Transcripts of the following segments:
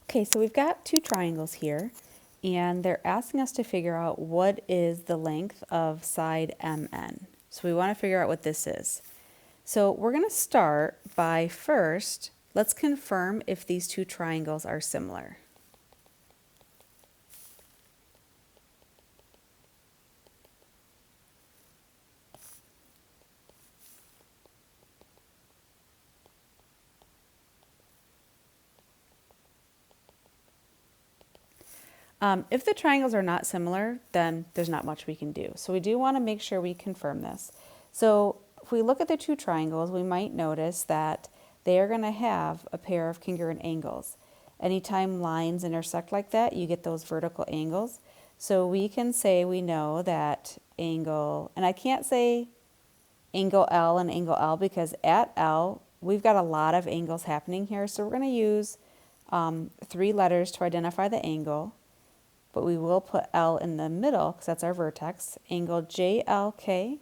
Okay, so we've got two triangles here, and they're asking us to figure out what is the length of side MN. So we want to figure out what this is. So we're going to start by first, let's confirm if these two triangles are similar. If the triangles are not similar, then there's not much we can do. So we do want to make sure we confirm this. So if we look at the two triangles, we might notice that they are going to have a pair of congruent angles. Anytime lines intersect like that, you get those vertical angles. So we can say we know that angle, and I can't say angle L and angle L because at L, we've got a lot of angles happening here. So we're going to use 3 letters to identify the angle. But we will put L in the middle because that's our vertex. Angle JLK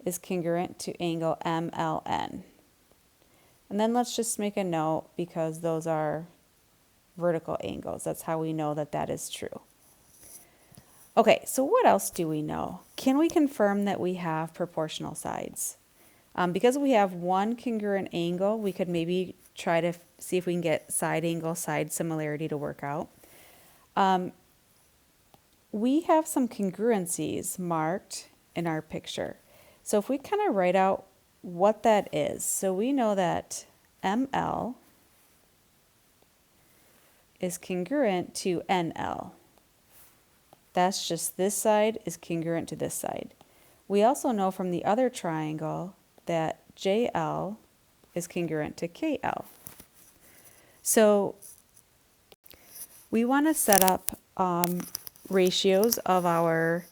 is congruent to angle MLN. And then let's just make a note because those are vertical angles. That's how we know that that is true. Okay, so what else do we know? Can we confirm that we have proportional sides? Because we have one congruent angle, we could maybe try to see if we can get side angle, side similarity to work out. We have some congruencies marked in our picture. So if we kind of write out what that is, so we know that ML is congruent to NL. That's just this side is congruent to this side. We also know from the other triangle that JL is congruent to KL. So we want to set up ratios of our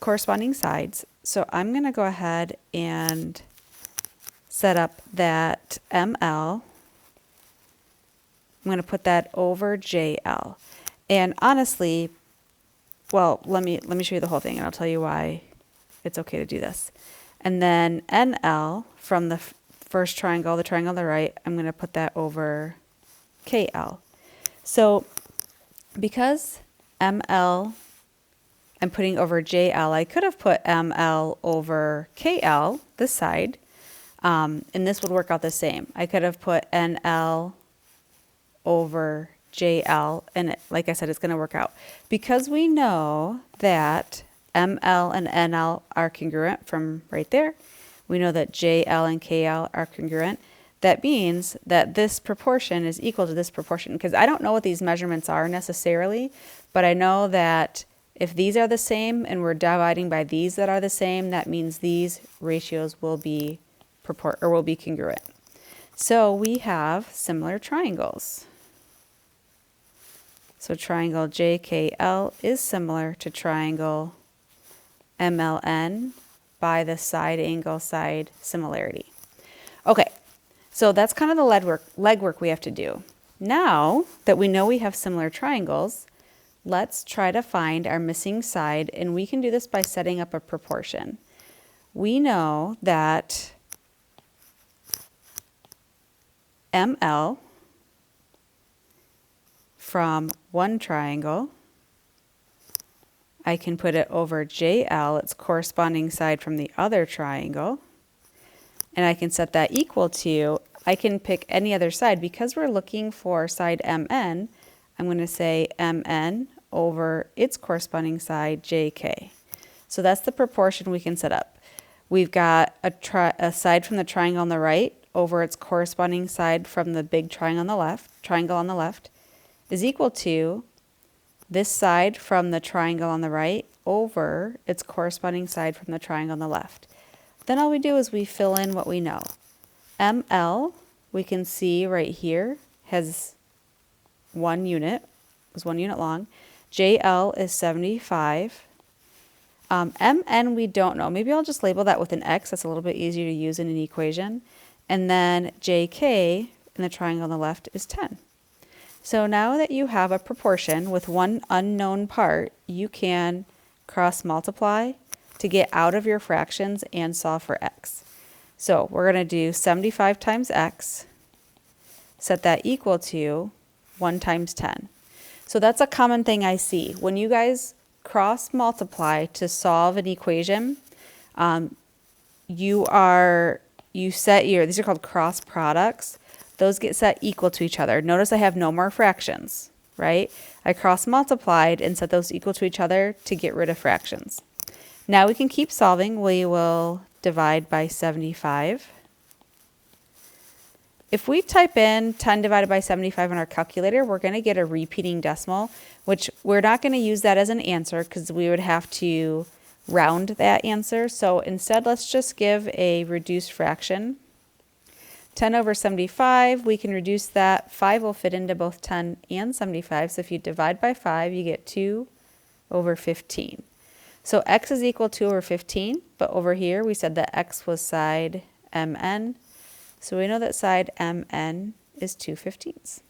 corresponding sides. So I'm going to go ahead and set up that ML. I'm going to put that over JL. And honestly, well, let me show you the whole thing and I'll tell you why it's okay to do this. And then NL from the first triangle, the triangle on the right, I'm going to put that over KL. So because ML I'm putting over JL, I could have put ML over KL, this side, and this would work out the same. I could have put NL over JL, and like I said, it's going to work out. Because we know that ML and NL are congruent from right there, we know that JL and KL are congruent. That means that this proportion is equal to this proportion, because I don't know what these measurements are necessarily, but I know that if these are the same and we're dividing by these that are the same, that means these ratios will be congruent. So we have similar triangles. So triangle JKL is similar to triangle MLN by the side angle side similarity. Okay, so that's kind of the legwork we have to do. Now that we know we have similar triangles, let's try to find our missing side, and we can do this by setting up a proportion. We know that ML from one triangle, I can put it over JL, its corresponding side from the other triangle, and I can set that equal to, I can pick any other side. Because we're looking for side MN, I'm going to say MN over its corresponding side JK. So that's the proportion we can set up. We've got a side from the triangle on the right over its corresponding side from the big triangle on the left is equal to this side from the triangle on the right over its corresponding side from the triangle on the left. Then all we do is we fill in what we know. ML, we can see right here, has 1 unit, is 1 unit long. JL is 75. MN we don't know. Maybe I'll just label that with an X. That's a little bit easier to use in an equation. And then JK in the triangle on the left is 10. So now that you have a proportion with one unknown part, you can cross multiply to get out of your fractions and solve for X. So we're going to do 75 times X, set that equal to 1 times 10. So that's a common thing I see. When you guys cross multiply to solve an equation, these are called cross products. Those get set equal to each other. Notice I have no more fractions, right? I cross multiplied and set those equal to each other to get rid of fractions. Now we can keep solving. We will divide by 75. If we type in 10 divided by 75 on our calculator, we're going to get a repeating decimal, which we're not going to use that as an answer because we would have to round that answer. So instead, let's just give a reduced fraction. 10 over 75, we can reduce that. 5 will fit into both 10 and 75. So if you divide by 5, you get 2 over 15. So x is equal to 2 over 15, but over here we said that x was side MN. So we know that side MN is 2/15.